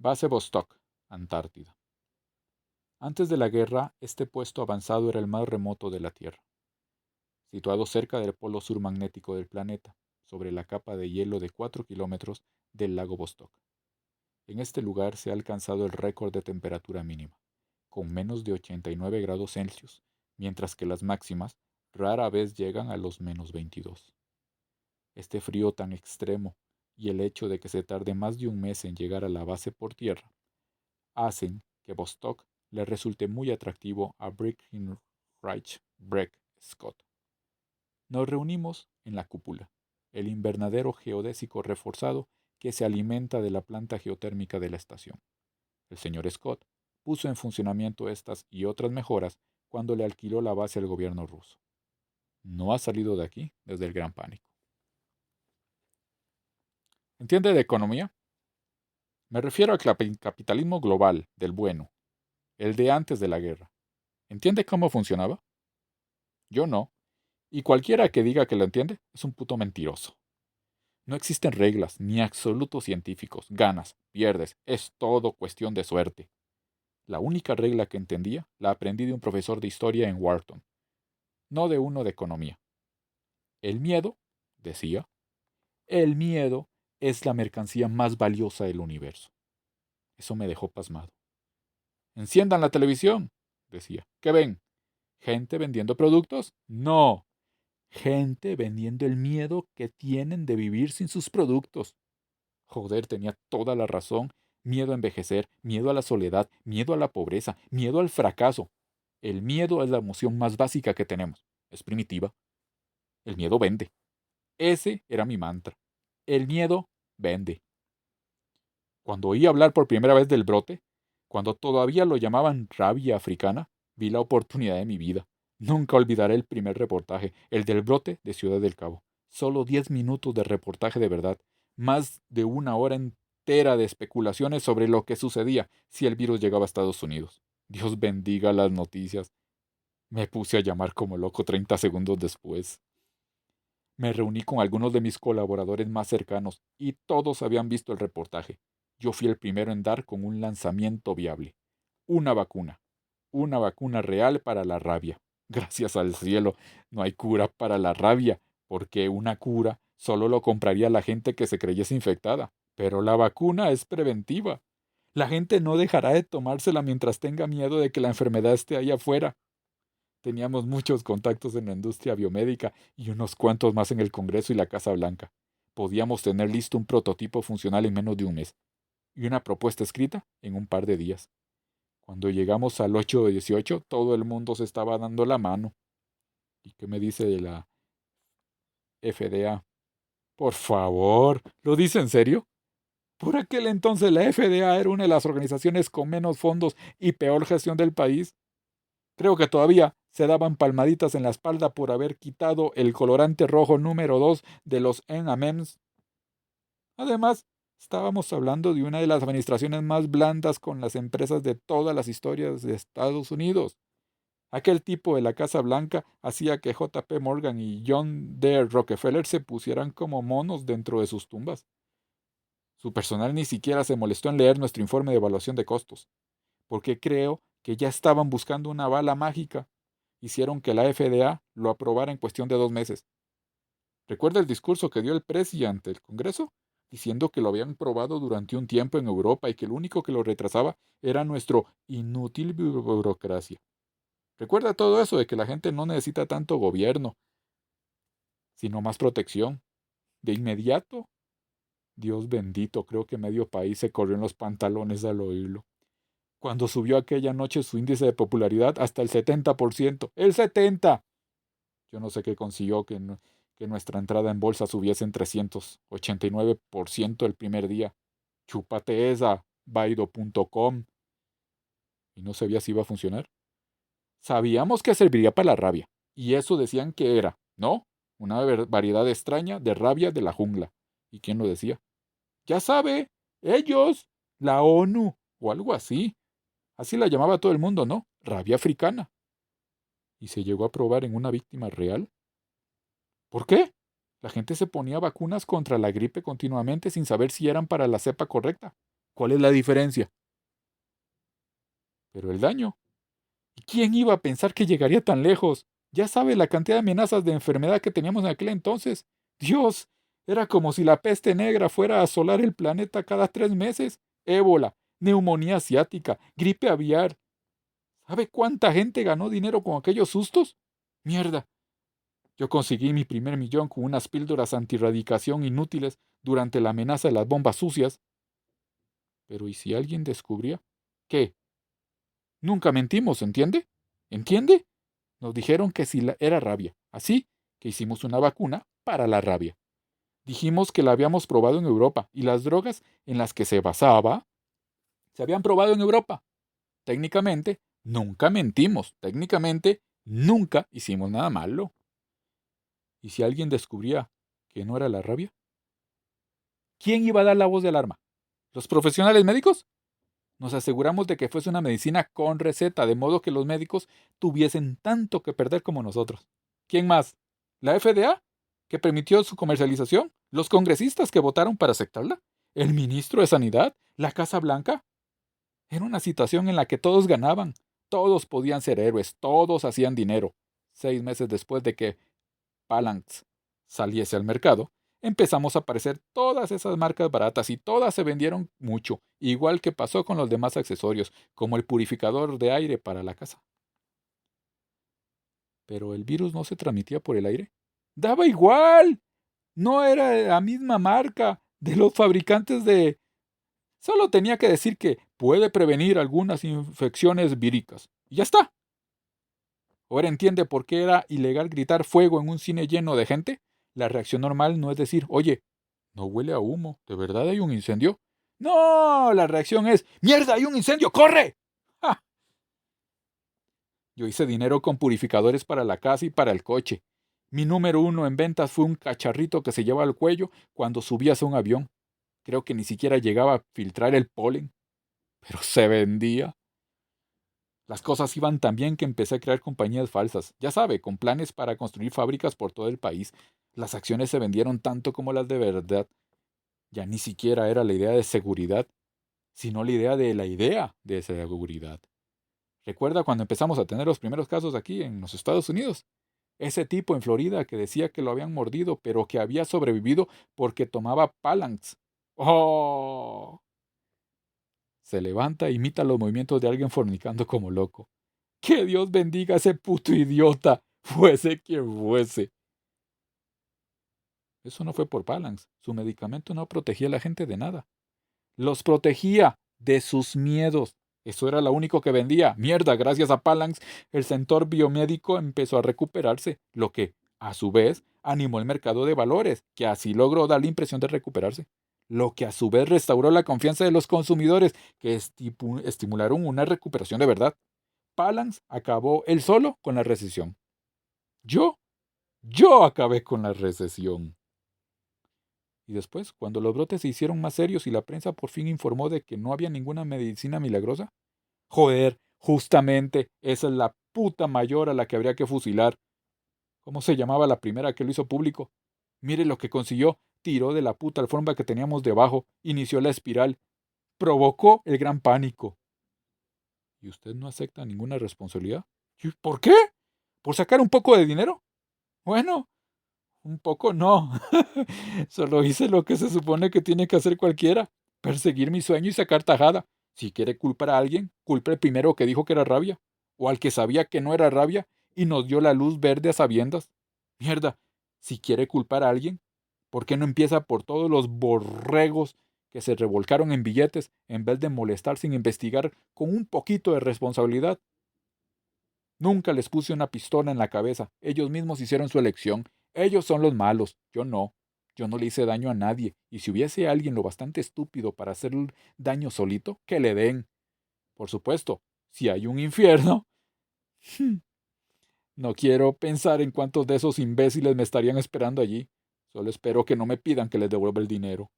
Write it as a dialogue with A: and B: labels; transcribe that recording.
A: Base Vostok, Antártida. Antes de la guerra, este puesto avanzado era el más remoto de la Tierra, situado cerca del polo sur magnético del planeta, sobre la capa de hielo de 4 kilómetros del lago Vostok. En este lugar se ha alcanzado el récord de temperatura mínima, con menos de 89 grados Celsius, mientras que las máximas rara vez llegan a los menos 22. Este frío tan extremo y el hecho de que se tarde más de un mes en llegar a la base por tierra hacen que Vostok le resulte muy atractivo a Breckinridge Breck Scott. Nos reunimos en la cúpula, el invernadero geodésico reforzado que se alimenta de la planta geotérmica de la estación. El señor Scott puso en funcionamiento estas y otras mejoras cuando le alquiló la base al gobierno ruso. No ha salido de aquí desde el Gran Pánico. ¿Entiende de economía? Me refiero al capitalismo global, del bueno, el de antes de la guerra. ¿Entiende cómo funcionaba? Yo no, y cualquiera que diga que lo entiende es un puto mentiroso. No existen reglas, ni absolutos científicos. Ganas, pierdes, es todo cuestión de suerte. La única regla que entendía la aprendí de un profesor de historia en Wharton, no de uno de economía. El miedo, decía, el miedo es la mercancía más valiosa del universo. Eso me dejó pasmado. Enciendan la televisión, decía. ¿Qué ven? ¿Gente vendiendo productos? No. Gente vendiendo el miedo que tienen de vivir sin sus productos. Joder, tenía toda la razón. Miedo a envejecer, miedo a la soledad, miedo a la pobreza, miedo al fracaso. El miedo es la emoción más básica que tenemos. Es primitiva. El miedo vende. Ese era mi mantra. El miedo vende. Cuando oí hablar por primera vez del brote, cuando todavía lo llamaban rabia africana, vi la oportunidad de mi vida. Nunca olvidaré el primer reportaje, el del brote de Ciudad del Cabo. Solo 10 minutos de reportaje de verdad, más de una hora entera de especulaciones sobre lo que sucedía si el virus llegaba a Estados Unidos. Dios bendiga las noticias. Me puse a llamar como loco 30 segundos después. Me reuní con algunos de mis colaboradores más cercanos y todos habían visto el reportaje. Yo fui el primero en dar con un lanzamiento viable. Una vacuna. Una vacuna real para la rabia. Gracias al cielo, no hay cura para la rabia, porque una cura solo lo compraría la gente que se creyese infectada. Pero la vacuna es preventiva. La gente no dejará de tomársela mientras tenga miedo de que la enfermedad esté ahí afuera. Teníamos muchos contactos en la industria biomédica y unos cuantos más en el Congreso y la Casa Blanca. Podíamos tener listo un prototipo funcional en menos de un mes y una propuesta escrita en un par de días. Cuando llegamos al 8 de 18, todo el mundo se estaba dando la mano. ¿Y qué me dice de la FDA? Por favor, ¿lo dice en serio? Por aquel entonces la FDA era una de las organizaciones con menos fondos y peor gestión del país. Creo que todavía se daban palmaditas en la espalda por haber quitado el colorante rojo número 2 de los M&M's. Además, estábamos hablando de una de las administraciones más blandas con las empresas de todas las historias de Estados Unidos. Aquel tipo de la Casa Blanca hacía que J. P. Morgan y John D. Rockefeller se pusieran como monos dentro de sus tumbas. Su personal ni siquiera se molestó en leer nuestro informe de evaluación de costos, porque creo que ya estaban buscando una bala mágica. Hicieron que la FDA lo aprobara en cuestión de 2 meses. ¿Recuerda el discurso que dio el presi ante el Congreso? Diciendo que lo habían probado durante un tiempo en Europa y que lo único que lo retrasaba era nuestro inútil burocracia. ¿Recuerda todo eso de que la gente no necesita tanto gobierno, sino más protección? De inmediato, Dios bendito, creo que medio país se corrió en los pantalones al oírlo. Cuando subió aquella noche su índice de popularidad hasta el 70%. ¡El 70%! Yo no sé qué consiguió que nuestra entrada en bolsa subiese en 389% el primer día. Chúpate esa, Baido.com. Y no sabía si iba a funcionar. Sabíamos que serviría para la rabia. Y eso decían que era, ¿no? Una variedad extraña de rabia de la jungla. ¿Y quién lo decía? Ya sabe, ellos, la ONU, o algo así. Así la llamaba todo el mundo, ¿no? Rabia africana. ¿Y se llegó a probar en una víctima real? ¿Por qué? La gente se ponía vacunas contra la gripe continuamente sin saber si eran para la cepa correcta. ¿Cuál es la diferencia? Pero el daño. ¿Y quién iba a pensar que llegaría tan lejos? Ya sabe la cantidad de amenazas de enfermedad que teníamos en aquel entonces. Dios, era como si la peste negra fuera a asolar el planeta cada 3 meses. Ébola, neumonía asiática, gripe aviar. ¿Sabe cuánta gente ganó dinero con aquellos sustos? Mierda. Yo conseguí mi primer millón con unas píldoras antirradicación inútiles durante la amenaza de las bombas sucias. Pero ¿y si alguien descubría? ¿Qué? Nunca mentimos, ¿entiende? ¿Entiende? Nos dijeron que si era rabia, así que hicimos una vacuna para la rabia. Dijimos que la habíamos probado en Europa y las drogas en las que se basaba se habían probado en Europa. Técnicamente, nunca mentimos. Técnicamente, nunca hicimos nada malo. ¿Y si alguien descubría que no era la rabia? ¿Quién iba a dar la voz de alarma? ¿Los profesionales médicos? Nos aseguramos de que fuese una medicina con receta, de modo que los médicos tuviesen tanto que perder como nosotros. ¿Quién más? ¿La FDA, que permitió su comercialización? ¿Los congresistas que votaron para aceptarla? ¿El ministro de Sanidad? ¿La Casa Blanca? Era una situación en la que todos ganaban, todos podían ser héroes, todos hacían dinero. 6 meses después de que Phalanx saliese al mercado, empezamos a aparecer todas esas marcas baratas y todas se vendieron mucho, igual que pasó con los demás accesorios, como el purificador de aire para la casa. Pero el virus no se transmitía por el aire. ¡Daba igual! No era la misma marca de los fabricantes de... Solo tenía que decir que puede prevenir algunas infecciones víricas. Y ya está. ¿Ahora entiende por qué era ilegal gritar fuego en un cine lleno de gente? La reacción normal no es decir, oye, no huele a humo, ¿de verdad hay un incendio? No, la reacción es, ¡mierda, hay un incendio, corre! ¡Ja! Yo hice dinero con purificadores para la casa y para el coche. Mi número uno en ventas fue un cacharrito que se lleva al cuello cuando subías a un avión. Creo que ni siquiera llegaba a filtrar el polen, pero se vendía. Las cosas iban tan bien que empecé a crear compañías falsas, ya sabe, con planes para construir fábricas por todo el país. Las acciones se vendieron tanto como las de verdad. Ya ni siquiera era la idea de seguridad, sino la idea de seguridad. ¿Recuerda cuando empezamos a tener los primeros casos aquí en los Estados Unidos? Ese tipo en Florida que decía que lo habían mordido, pero que había sobrevivido porque tomaba Palanx. ¡Oh! Se levanta e imita los movimientos de alguien fornicando como loco. Que Dios bendiga a ese puto idiota, fuese quien fuese. Eso no fue por Palanx. Su medicamento no protegía a la gente de nada. Los protegía de sus miedos. Eso era lo único que vendía. Mierda, gracias a Palanx, el sector biomédico empezó a recuperarse, lo que, a su vez, animó el mercado de valores, que así logró dar la impresión de recuperarse. Lo que a su vez restauró la confianza de los consumidores, que estimularon una recuperación de verdad. Palanx acabó él solo con la recesión. Yo, yo acabé con la recesión. Y después, cuando los brotes se hicieron más serios y la prensa por fin informó de que no había ninguna medicina milagrosa, joder, justamente esa es la puta mayor a la que habría que fusilar. ¿Cómo se llamaba la primera que lo hizo público? Mire lo que consiguió, tiró de la puta alfombra que teníamos debajo, inició la espiral, provocó el gran pánico. ¿Y usted no acepta ninguna responsabilidad? ¿Por qué? ¿Por sacar un poco de dinero? Bueno, un poco no. Solo hice lo que se supone que tiene que hacer cualquiera. Perseguir mi sueño y sacar tajada. Si quiere culpar a alguien, culpe al primero que dijo que era rabia. O al que sabía que no era rabia y nos dio la luz verde a sabiendas. Mierda, si quiere culpar a alguien, ¿por qué no empieza por todos los borregos que se revolcaron en billetes en vez de molestar sin investigar con un poquito de responsabilidad? Nunca les puse una pistola en la cabeza. Ellos mismos hicieron su elección. Ellos son los malos. Yo no. Yo no le hice daño a nadie. Y si hubiese alguien lo bastante estúpido para hacer daño solito, que le den. Por supuesto, si hay un infierno, no quiero pensar en cuántos de esos imbéciles me estarían esperando allí. Solo espero que no me pidan que les devuelva el dinero.